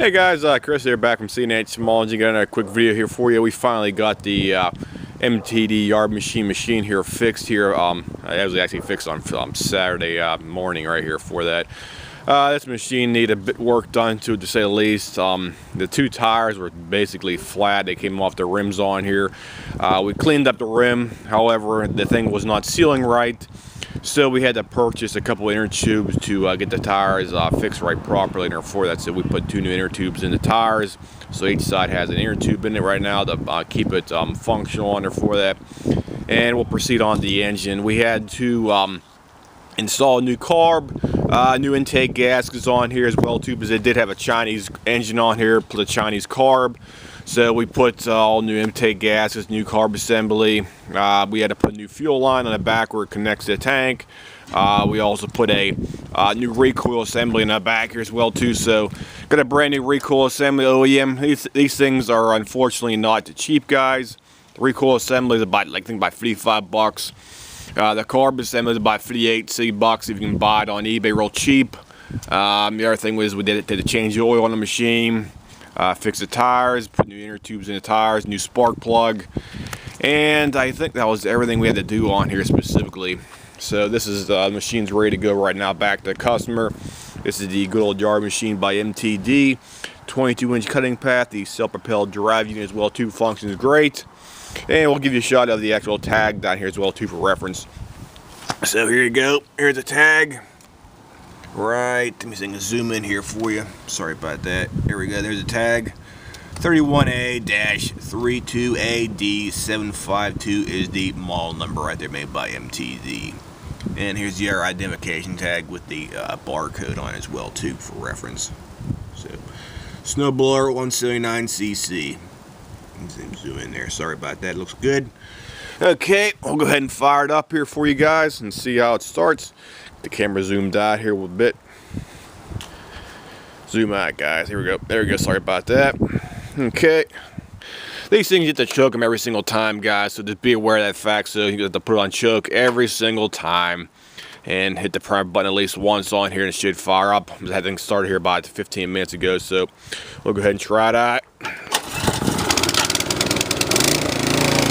Hey guys, Chris here, back from CNH Technology. Got another quick video here for you. We finally got the MTD yard machine here fixed here. It was actually fixed on Saturday morning right here for that. This machine needed a bit work done to say the least. The two tires were basically flat. They came off the rims on here. We cleaned up the rim, however the thing was not sealing right. So we had to purchase a couple inner tubes to get the tires fixed right properly, and for that, so we put two new inner tubes in the tires. So each side has an inner tube in it right now to keep it functional on there for that. And we'll proceed on the engine. We had to install a new carb, new intake gaskets on here as well too, because it did have a Chinese engine on here, plus a Chinese carb. So we put all new intake gaskets, new carb assembly. We had to put a new fuel line on the back where it connects to the tank. We also put a new recoil assembly in the back here as well too. So got a brand new recoil assembly OEM. These things are unfortunately not cheap, guys. The recoil assembly is about, I think, about 55 bucks. The carb assembly is about 58 bucks if you can buy it on eBay real cheap. The other thing was we did to change the oil on the machine. Fix the tires, put new inner tubes in the tires, new spark plug, and I think that was everything we had to do on here specifically. So this is the machine's ready to go right now back to the customer. This is the good old yard machine by MTD, 22-inch cutting path, the self-propelled drive unit as well too, functions great, and we'll give you a shot of the actual tag down here as well too for reference. So here you go, here's the tag. Right, let me zoom in here for you. Sorry about that. Here we go. There's a tag. 31A-32AD752 is the model number right there, made by MTD. And here's your identification tag with the barcode on it as well too for reference. So, snowblower 179cc. Zoom in there. Sorry about that. It looks good. Okay, we'll go ahead and fire it up here for you guys and see how it starts. The camera zoomed out here a little bit. Zoom out, guys. Here we go. There we go. Sorry about that. Okay. These things, you have to choke them every single time, guys. So just be aware of that fact. So you have to put it on choke every single time. And hit the primer button at least once on here and it should fire up. I had things started here about 15 minutes ago. So we'll go ahead and try it out.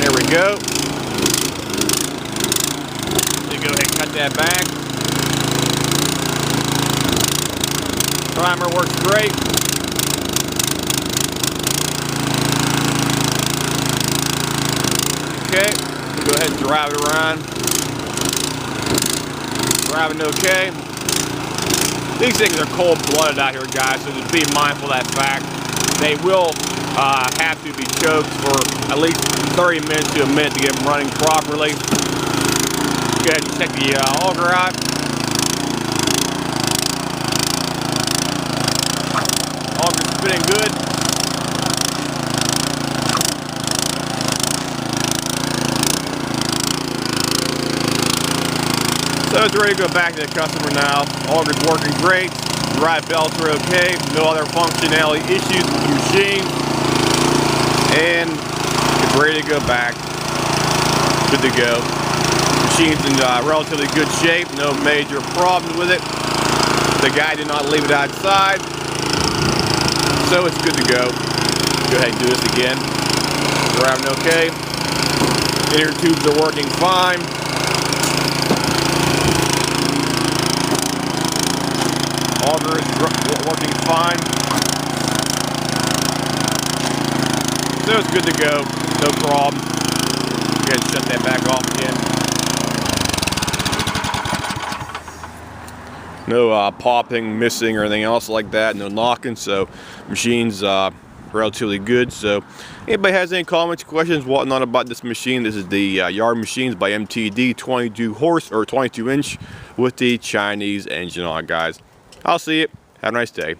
There we go. So you go ahead and cut that back. Primer works great. Okay, we'll go ahead and drive it around. Driving okay. These things are cold-blooded out here, guys, so just be mindful of that fact. They will have to be choked for at least 30 minutes to a minute to get them running properly. Go ahead and check the auger out. Auger's spinning good. So it's ready to go back to the customer now. Auger's working great. Drive belts are okay. No other functionality issues with the machine. And it's ready to go back. Good to go. Machine's in relatively good shape. No major problems with it. The guy did not leave it outside. So it's good to go. Go ahead and do this again. Driving okay. Inner tubes are working fine. Auger is working fine. So it's good to go. No problem. Go ahead and shut that back off again. No popping, missing, or anything else like that. No knocking. So machine's relatively good. So anybody has any comments, questions, whatnot about this machine, this is the yard machines by MTD, 22 inch with the Chinese engine on, guys. I'll see you. Have a nice day.